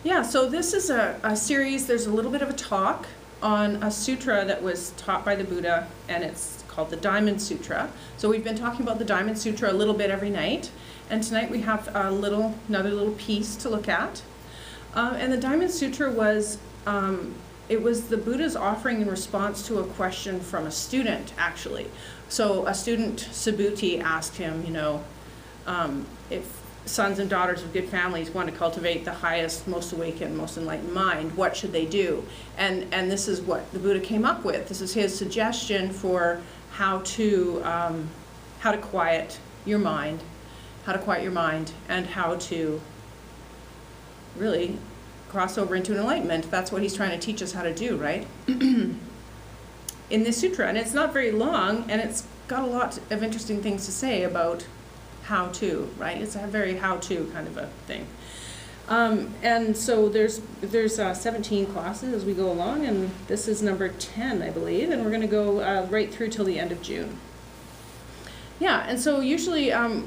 Yeah, so this is a series, there's a little bit of a talk on a sutra that was taught by the Buddha, and it's called the Diamond Sutra. So we've been talking about the Diamond Sutra a little bit every night, and tonight we have another little piece to look at. And the Diamond Sutra was, it was the Buddha's offering in response to a question from a student, actually. So a student, Subhuti, asked him, if sons and daughters of good families want to cultivate the highest, most awakened, most enlightened mind, what should they do? And this is what the Buddha came up with. This is his suggestion for how to quiet your mind, and how to really cross over into enlightenment. That's what he's trying to teach us how to do, right? In this sutra, and it's not very long, and it's got a lot of interesting things to say about how to, right? It's a very how-to kind of a thing. And so there's 17 classes as we go along, and this is number 10, I believe, and we're going to go right through till the end of June. Yeah, and so usually the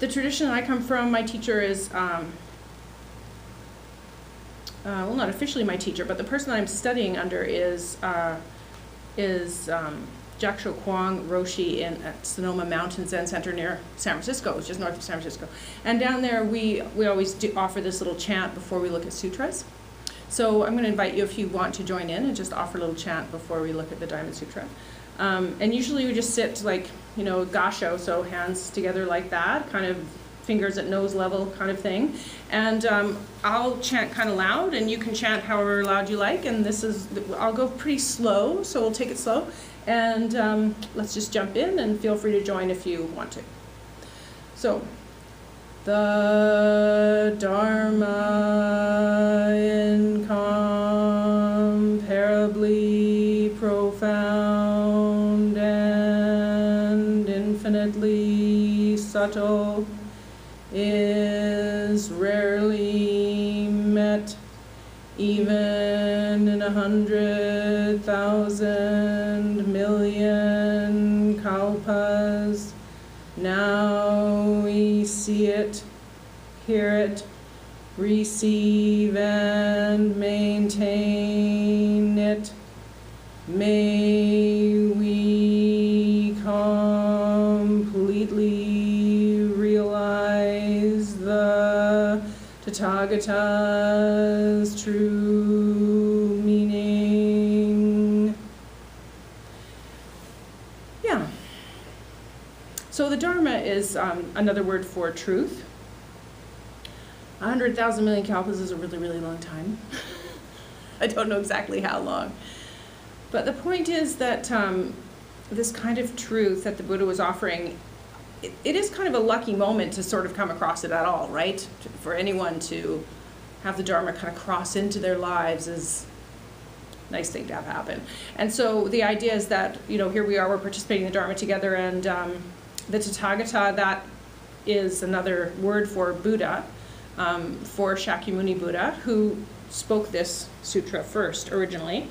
tradition I come from, my teacher is, well, not officially my teacher, but the person I'm studying under is Jaksho Kwang Roshi at Sonoma Mountain Zen Center near San Francisco, which is north of San Francisco. And down there we always offer this little chant before we look at sutras. So I'm going to invite you if you want to join in and just offer a little chant before we look at the Diamond Sutra. And usually we just sit like, gasho, so hands together like that, kind of fingers at nose level kind of thing. And I'll chant kind of loud, and you can chant however loud you like. And I'll go pretty slow, so we'll take it slow. And let's just jump in, and feel free to join if you want to. So, the Dharma incomparably profound and infinitely subtle is rarely met even in 100,000 million kalpas. Now we see it, hear it, receive and maintain it. May we completely realize the Tathagata's true meaning. Yeah. So the Dharma is another word for truth. 100,000 million kalpas is a really, really long time. I don't know exactly how long. But the point is that this kind of truth that the Buddha was offering, it is kind of a lucky moment to sort of come across it at all, right? For anyone to have the Dharma kind of cross into their lives is a nice thing to have happen. And so the idea is that, here we are, we're participating in the Dharma together, and the Tathagata, that is another word for Buddha, for Shakyamuni Buddha, who spoke this sutra first originally.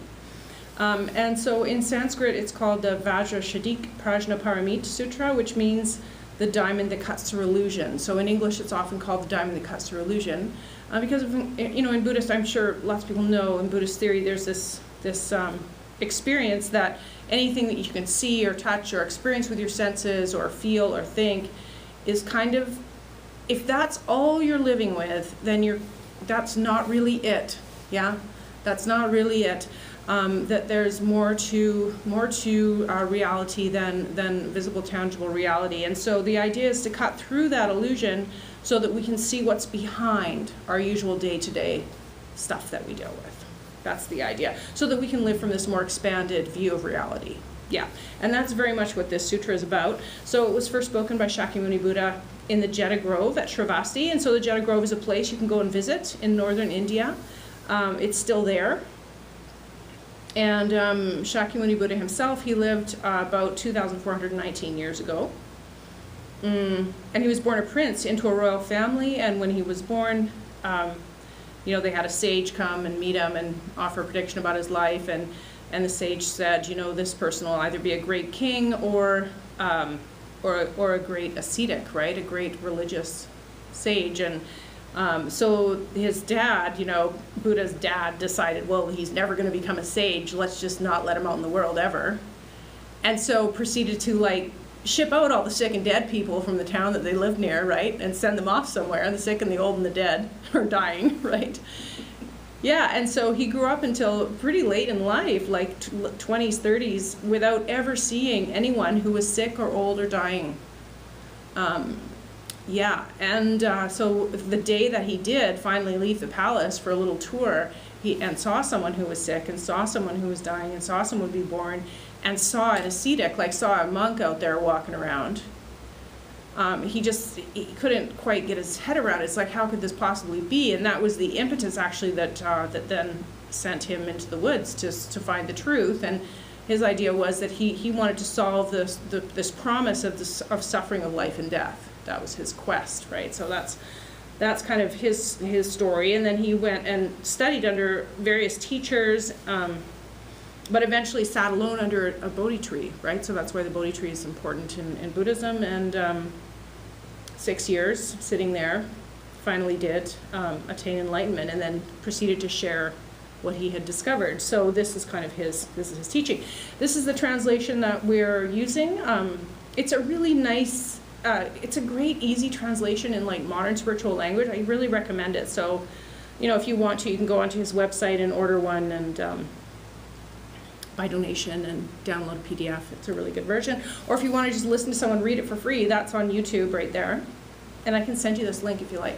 And so in Sanskrit, it's called the Vajrasadik Prajnaparamita Sutra, which means the diamond that cuts through illusion. So in English, it's often called the diamond that cuts through illusion. Because, in Buddhist, I'm sure lots of people know, in Buddhist theory, there's this experience that anything that you can see or touch or experience with your senses or feel or think is kind of, if that's all you're living with, then that's not really it. Yeah? That's not really it. That there's more to reality than visible, tangible reality. And so the idea is to cut through that illusion so that we can see what's behind our usual day-to-day stuff that we deal with. That's the idea. So that we can live from this more expanded view of reality. Yeah, and that's very much what this sutra is about. So it was first spoken by Shakyamuni Buddha in the Jeta Grove at Shravasti. And so the Jeta Grove is a place you can go and visit in northern India. It's still there. And Shakyamuni Buddha himself, he lived about 2,419 years ago. And he was born a prince into a royal family, and when he was born, they had a sage come and meet him and offer a prediction about his life, and the sage said, this person will either be a great king or a great ascetic, right? A great religious sage. And So his dad, you know, Buddha's dad decided, well, he's never going to become a sage. Let's just not let him out in the world ever. And so proceeded to like ship out all the sick and dead people from the town that they lived near, right? And send them off somewhere, the sick and the old and the dead are dying, right? Yeah, and so he grew up until pretty late in life, like 20s, 30s, without ever seeing anyone who was sick or old or dying. Yeah, and so the day that he did finally leave the palace for a little tour, and saw someone who was sick, and saw someone who was dying, and saw someone be born, and saw an ascetic, like saw a monk out there walking around. He couldn't quite get his head around it. It's like, how could this possibly be? And that was the impetus, actually, that then sent him into the woods to find the truth. And his idea was that he wanted to solve this promise of suffering of life and death. That was his quest, right? So that's kind of his story. And then he went and studied under various teachers, but eventually sat alone under a Bodhi tree, right? So that's why the Bodhi tree is important in Buddhism. And 6 years sitting there, finally did attain enlightenment, and then proceeded to share what he had discovered. So this is kind of his teaching. This is the translation that we're using. It's a really nice, it's a great, easy translation in like modern spiritual language. I really recommend it. So, you know, if you want to, you can go onto his website and order one, and by donation, and download a PDF. It's a really good version. Or if you want to just listen to someone read it for free, that's on YouTube right there. And I can send you this link if you like.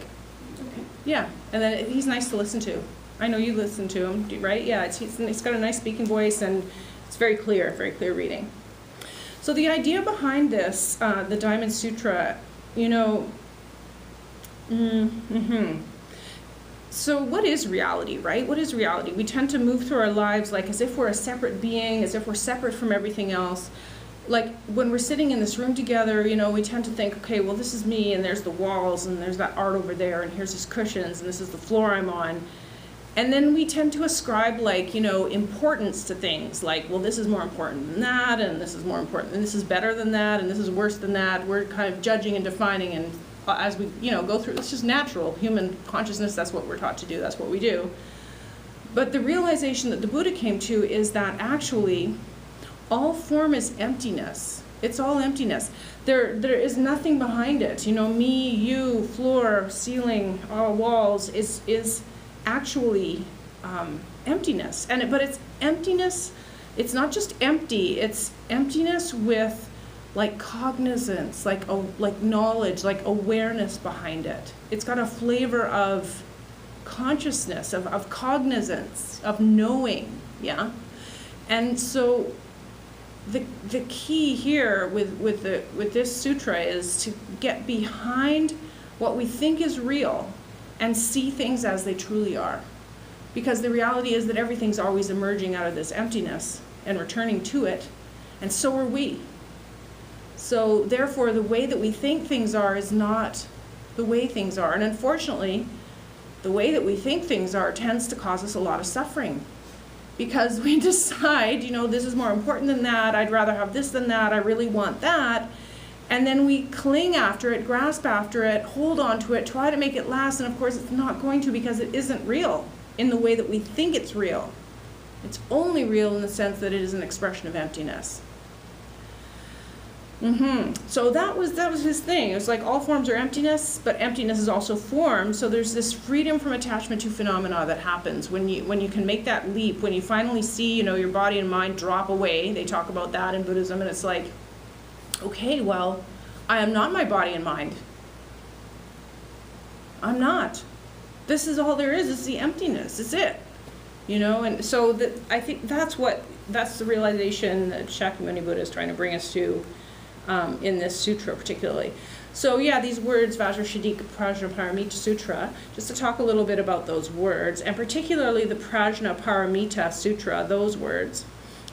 Okay. Yeah, and then he's nice to listen to. I know you listen to him, right? Yeah, he's got a nice speaking voice, and it's very clear reading. So the idea behind this, the Diamond Sutra, you know, So what is reality, right? What is reality? We tend to move through our lives like as if we're a separate being, as if we're separate from everything else. Like when we're sitting in this room together, you know, we tend to think, okay, well, this is me, and there's the walls, and there's that art over there, and here's these cushions, and this is the floor I'm on. And then we tend to ascribe, like, you know, importance to things, like, well, this is more important than that, and this is more important, and this is better than that, and this is worse than that. We're kind of judging and defining, and as we, you know, go through, it's just natural human consciousness. That's what we're taught to do. That's what we do. But the realization that the Buddha came to is that actually all form is emptiness. It's all emptiness. There is nothing behind it. You know, me, you, floor, ceiling, walls is actually emptiness. But it's emptiness. It's not just empty. It's emptiness with like cognizance, like knowledge, like awareness behind it. It's got a flavor of consciousness, of cognizance, of knowing, yeah? And so the key here with this sutra is to get behind what we think is real and see things as they truly are. Because the reality is that everything's always emerging out of this emptiness and returning to it, and so are we. So therefore, the way that we think things are is not the way things are. And unfortunately, the way that we think things are tends to cause us a lot of suffering. Because we decide, you know, this is more important than that, I'd rather have this than that, I really want that. And then we cling after it, grasp after it, hold on to it, try to make it last, and of course it's not going to, because it isn't real in the way that we think it's real. It's only real in the sense that it is an expression of emptiness. So that was his thing. It was like all forms are emptiness, but emptiness is also form. So there's this freedom from attachment to phenomena that happens when you can make that leap, when you finally see, you know, your body and mind drop away. They talk about that in Buddhism, and it's like, okay, well, I am not my body and mind. I'm not. This is all there is. It's the emptiness. It's it. You know, and so I think that's the realization that Shakyamuni Buddha is trying to bring us to. In this sutra particularly. So yeah, these words, Vajrashadika Prajnaparamita Sutra, just to talk a little bit about those words, and particularly the Prajnaparamita Sutra, those words.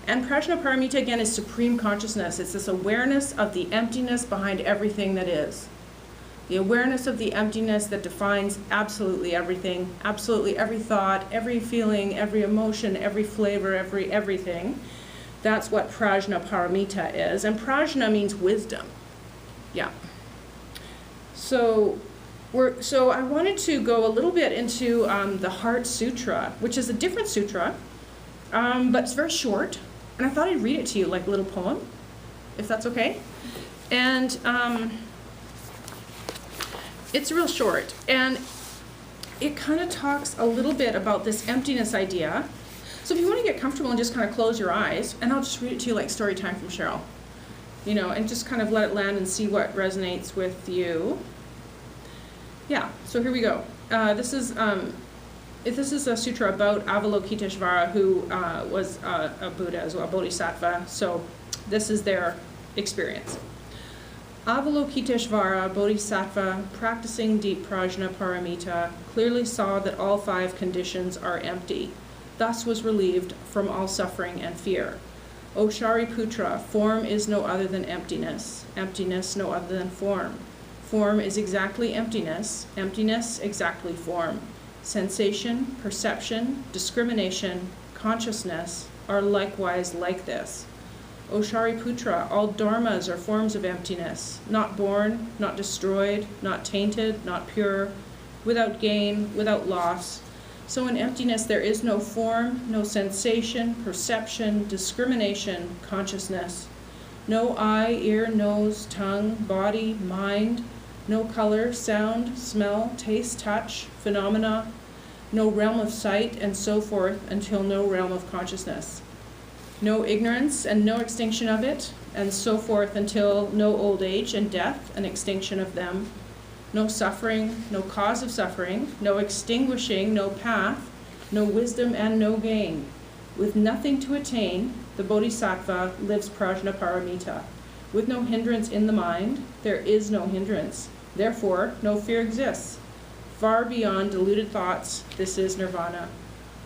And Prajnaparamita, again, is supreme consciousness. It's this awareness of the emptiness behind everything that is. The awareness of the emptiness that defines absolutely everything, absolutely every thought, every feeling, every emotion, every flavor, everything. That's what Prajnaparamita is. And prajna means wisdom. Yeah. So So I wanted to go a little bit into the Heart Sutra, which is a different sutra, but it's very short. And I thought I'd read it to you like a little poem, if that's okay. And it's real short. And it kind of talks a little bit about this emptiness idea. So if you want to get comfortable and just kind of close your eyes, and I'll just read it to you like story time from Cheryl, you know, and just kind of let it land and see what resonates with you. Yeah, so here we go. This is a sutra about Avalokiteshvara, who was a Buddha as well, a Bodhisattva. So this is their experience. Avalokiteshvara, Bodhisattva, practicing deep prajna paramita, clearly saw that all 5 conditions are empty, thus was relieved from all suffering and fear. O Shariputra, form is no other than emptiness, emptiness no other than form. Form is exactly emptiness, emptiness exactly form. Sensation, perception, discrimination, consciousness are likewise like this. O Shariputra, all dharmas are forms of emptiness, not born, not destroyed, not tainted, not pure, without gain, without loss. So in emptiness there is no form, no sensation, perception, discrimination, consciousness. No eye, ear, nose, tongue, body, mind, no color, sound, smell, taste, touch, phenomena, no realm of sight, and so forth, until no realm of consciousness. No ignorance and no extinction of it, and so forth, until no old age and death and extinction of them. No suffering, no cause of suffering, no extinguishing, no path, no wisdom and no gain. With nothing to attain, the Bodhisattva lives prajna paramita. With no hindrance in the mind, there is no hindrance. Therefore, no fear exists. Far beyond deluded thoughts, this is nirvana.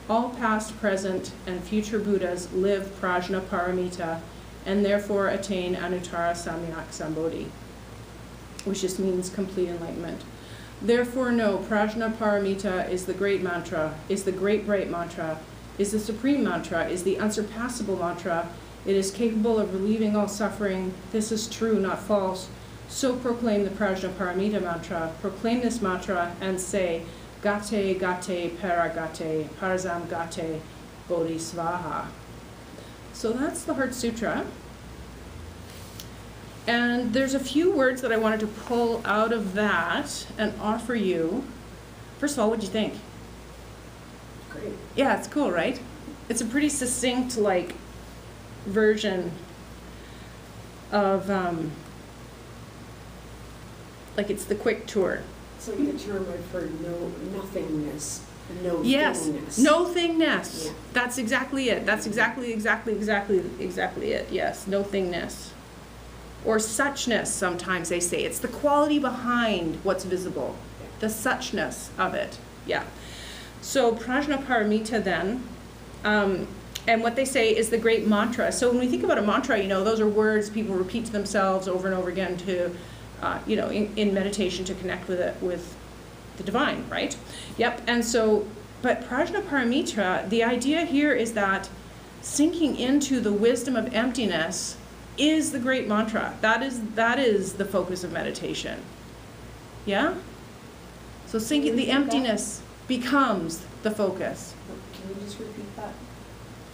All past, present, and future Buddhas live prajna paramita, and therefore attain anuttara samyak sambodhi, which just means complete enlightenment. Therefore know, prajna paramita is the great mantra, is the great bright mantra, is the supreme mantra, is the unsurpassable mantra. It is capable of relieving all suffering. This is true, not false. So proclaim the prajna paramita mantra. Proclaim this mantra and say, Gate, gate, paragate, parazam gate, bodhi svaha. So that's the Heart Sutra. And there's a few words that I wanted to pull out of that and offer you. First of all, what do you think? Great. Yeah, it's cool, right? It's a pretty succinct, like, version of, like, it's the quick tour. It's like the term I've heard, nothingness, no Yes, thingness. no thingness. Yeah. That's exactly it. That's exactly it. Yes, no thingness. Or suchness, sometimes they say. It's the quality behind what's visible, the suchness of it. Yeah. So prajna paramita then, and what they say is the great mantra. So when we think about a mantra, you know, those are words people repeat to themselves over and over again to, you know, in meditation to connect with it, with the divine, right? Yep. And so, but prajna paramita, the idea here is that sinking into the wisdom of emptiness is the great mantra. That is the focus of meditation. Yeah? So sinking, the emptiness becomes the focus. Can you just repeat that?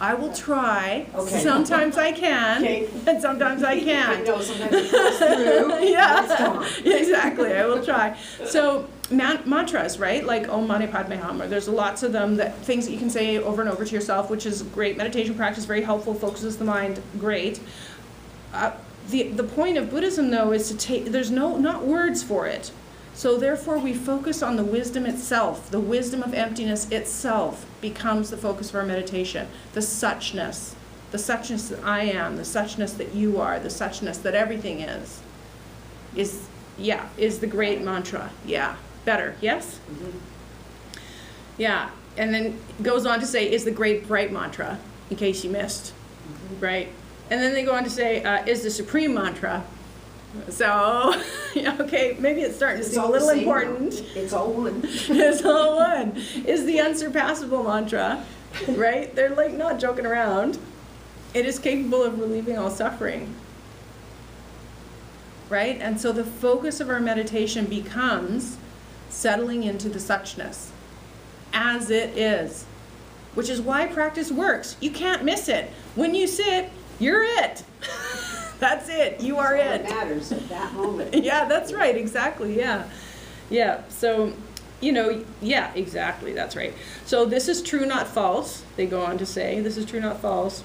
I will try. Okay. Sometimes I can, Okay. and sometimes I can't. No, sometimes it goes through. Yeah, It's gone. exactly. I will try. So mantras, right? Like Om Mani Padme Hum. Or there's lots of them, that things that you can say over and over to yourself, which is great meditation practice, very helpful, focuses the mind, great. The point of Buddhism, though, is to take. There's not words for it. So therefore, we focus on the wisdom itself. The wisdom of emptiness itself becomes the focus of our meditation. The suchness that I am, the suchness that you are, the suchness that everything is the great mantra. Yeah, better, yes? Mm-hmm. Yeah, and then goes on to say, is the great bright mantra, in case you missed, right? And then they go on to say, is the supreme mantra. So, okay, maybe it's starting to seem a little important. It's all one. It's all one. Is the unsurpassable mantra, right? They're like not joking around. It is capable of relieving all suffering, right? And so the focus of our meditation becomes settling into the suchness as it is, which is why practice works. You can't miss it. When you sit, you're it. That's it. You are That's all it. that matters at that moment. Yeah, that's right. Exactly. Yeah. Yeah. So, you know, yeah, exactly. That's right. So this is true, not false. They go on to say, this is true, not false.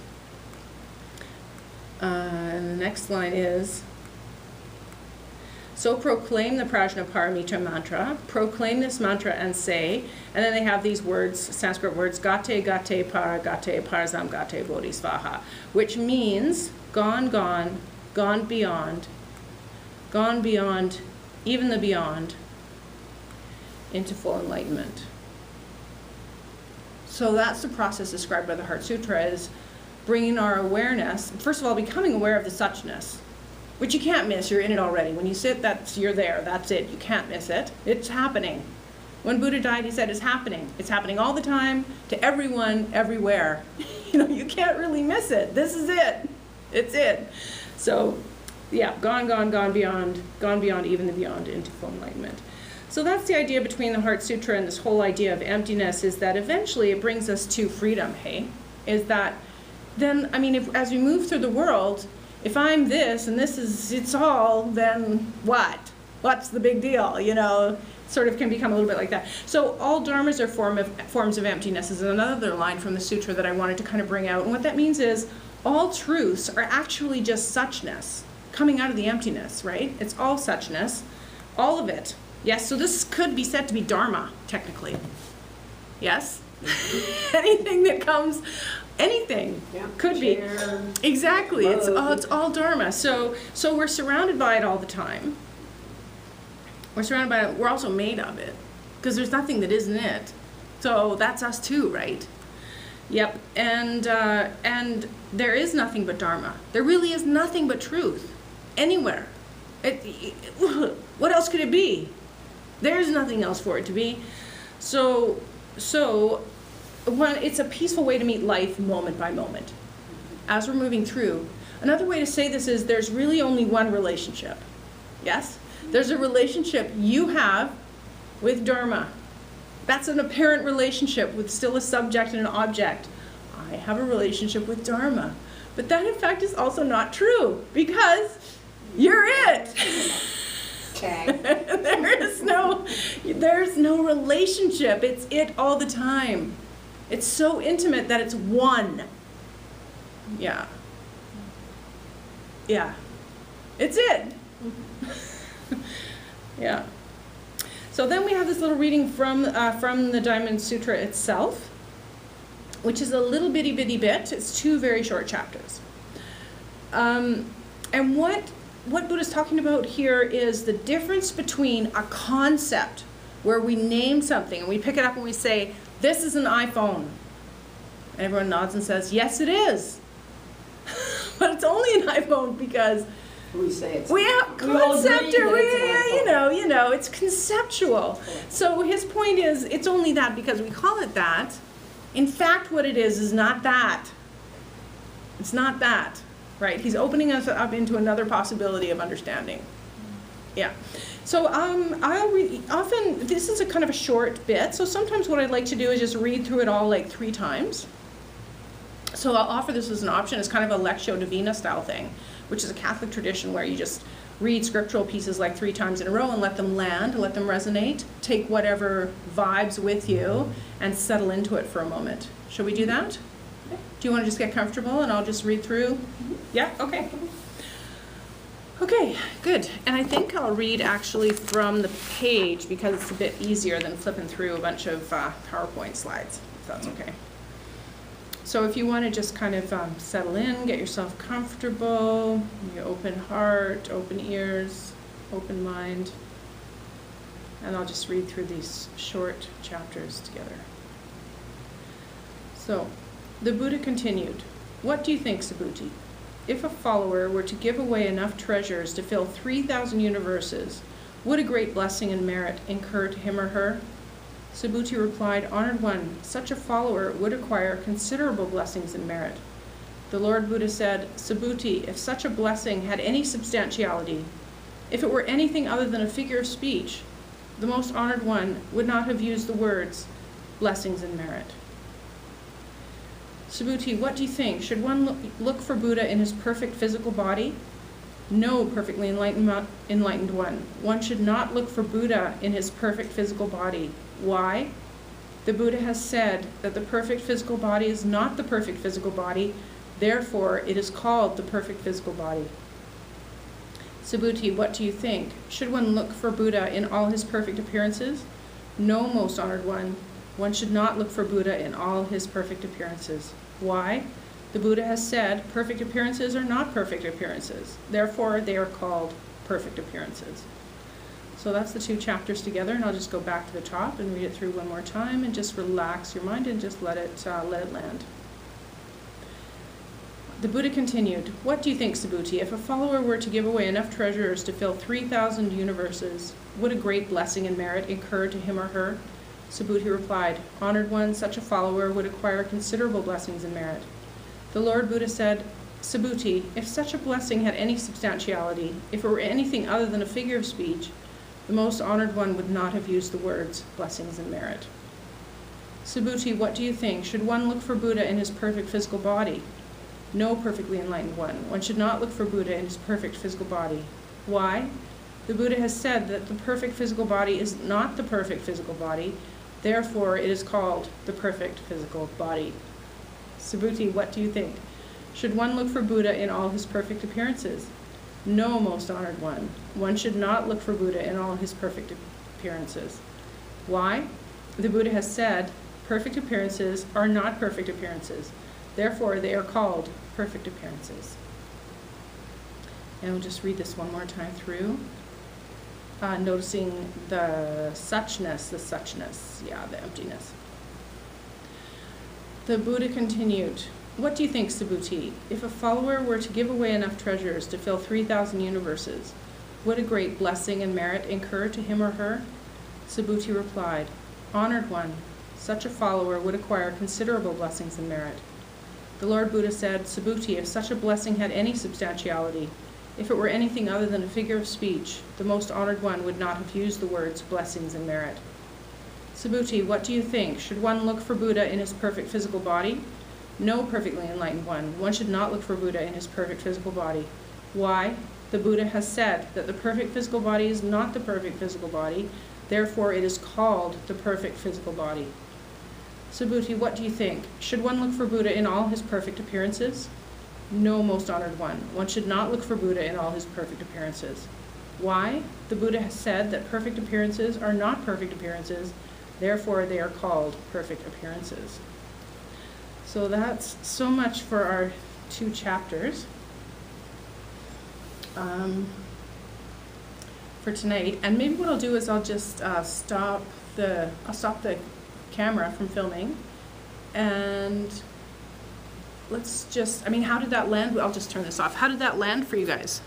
And the next line is, so proclaim the Prajnaparamita mantra, proclaim this mantra and say, and then they have these words, Sanskrit words, gate, gate, para, gate, parzam, gate, bodhi, svaha, which means gone, gone, gone beyond, even the beyond, into full enlightenment. So that's the process described by the Heart Sutra, is bringing our awareness, first of all, becoming aware of the suchness, which you can't miss. You're in it already. When you sit, you're there. That's it. You can't miss it. It's happening. When Buddha died, he said it's happening. It's happening all the time, to everyone, everywhere. You know, you can't really miss it. This is it. It's it. So, yeah, gone beyond, even the beyond, into full enlightenment. So that's the idea between the Heart Sutra and this whole idea of emptiness, is that eventually it brings us to freedom, hey? Is that then, I mean, as we move through the world, if I'm this and this is, it's all, then what? What's the big deal? You know, sort of can become a little bit like that. So all dharmas are forms of emptiness is another line from the sutra that I wanted to kind of bring out. And what that means is all truths are actually just suchness coming out of the emptiness, right? It's all suchness, all of it. Yes, so this could be said to be dharma, technically. Yes? Anything that comes, anything could be. Exactly, it's all dharma. So we're surrounded by it all the time. We're surrounded by it, we're also made of it, because there's nothing that isn't it. So that's us too, right? Yep, and there is nothing but dharma. There really is nothing but truth, anywhere. What else could it be? There's nothing else for it to be. So when it's a peaceful way to meet life moment by moment, as we're moving through. Another way to say this is there's really only one relationship. Yes? There's a relationship you have with Dharma. That's an apparent relationship with still a subject and an object. I have a relationship with Dharma. But that in fact is also not true, because you're it. Okay. There's no relationship. It's it all the time. It's so intimate that it's one. Yeah. Yeah. It's it. Yeah. So then we have this little reading from the Diamond Sutra itself, which is a little bitty bit. It's 2 very short chapters. And what Buddha's talking about here is the difference between a concept where we name something and we pick it up and we say, this is an iPhone. And everyone nods and says, yes, it is. But it's only an iPhone because we say it's, we have concept, you know, it's conceptual. So his point is, it's only that because we call it that. In fact, what it is not that. It's not that, right? He's opening us up into another possibility of understanding. Yeah. So I'll read, often, this is a kind of a short bit, so sometimes what I'd like to do is just read through it all like 3 times. So I'll offer this as an option. It's kind of a Lectio Divina style thing, which is a Catholic tradition where you just read scriptural pieces like 3 times in a row and let them land, let them resonate, take whatever vibes with you and settle into it for a moment. Shall we do that? Okay. Do you want to just get comfortable and I'll just read through? Yeah? Okay. Okay, good. And I think I'll read actually from the page because it's a bit easier than flipping through a bunch of PowerPoint slides, if that's okay. So if you want to just kind of settle in, get yourself comfortable, your open heart, open ears, open mind, and I'll just read through these short chapters together. So, the Buddha continued, "What do you think, Subhuti? If a follower were to give away enough treasures to fill 3,000 universes, would a great blessing and merit incur to him or her?" Subhuti replied, "Honored one, such a follower would acquire considerable blessings and merit." The Lord Buddha said, "Subhuti, if such a blessing had any substantiality, if it were anything other than a figure of speech, the most honored one would not have used the words blessings and merit. Subhuti, what do you think? Should one look for Buddha in his perfect physical body? No, perfectly enlightened one. One should not look for Buddha in his perfect physical body. Why? The Buddha has said that the perfect physical body is not the perfect physical body, therefore it is called the perfect physical body. Subhuti, what do you think? Should one look for Buddha in all his perfect appearances? No, most honored one. One should not look for Buddha in all his perfect appearances. Why? The Buddha has said perfect appearances are not perfect appearances. Therefore, they are called perfect appearances. So that's the two chapters together, and I'll just go back to the top and read it through one more time and just relax your mind and just let it land. The Buddha continued, what do you think, Subhuti? If a follower were to give away enough treasures to fill 3,000 universes, would a great blessing and merit incur to him or her? Subhuti replied, honored one, such a follower would acquire considerable blessings and merit. The Lord Buddha said, Subhuti, if such a blessing had any substantiality, if it were anything other than a figure of speech, the most honored one would not have used the words blessings and merit. Subhuti, what do you think? Should one look for Buddha in his perfect physical body? No, perfectly enlightened one. One should not look for Buddha in his perfect physical body. Why? The Buddha has said that the perfect physical body is not the perfect physical body, therefore it is called the perfect physical body. Subhuti, what do you think? Should one look for Buddha in all his perfect appearances? No, most honored one. One should not look for Buddha in all his perfect appearances. Why? The Buddha has said perfect appearances are not perfect appearances. Therefore, they are called perfect appearances. And we'll just read this one more time through. Noticing the suchness, the emptiness. The Buddha continued, what do you think, Subhuti? If a follower were to give away enough treasures to fill 3,000 universes, would a great blessing and merit incur to him or her? Subhuti replied, honored one, such a follower would acquire considerable blessings and merit. The Lord Buddha said, Subhuti, if such a blessing had any substantiality, if it were anything other than a figure of speech, the most honored one would not have used the words blessings and merit. Subhuti, what do you think? Should one look for Buddha in his perfect physical body? No, perfectly enlightened one. One should not look for Buddha in his perfect physical body. Why? The Buddha has said that the perfect physical body is not the perfect physical body, therefore it is called the perfect physical body. Subhuti, what do you think? Should one look for Buddha in all his perfect appearances? No, most honored one. One should not look for Buddha in all his perfect appearances. Why? The Buddha has said that perfect appearances are not perfect appearances, therefore they are called perfect appearances. So that's so much for our two chapters for tonight. And maybe what I'll do is I'll just stop the camera from filming, and let's just, how did that land? I'll just turn this off. How did that land for you guys?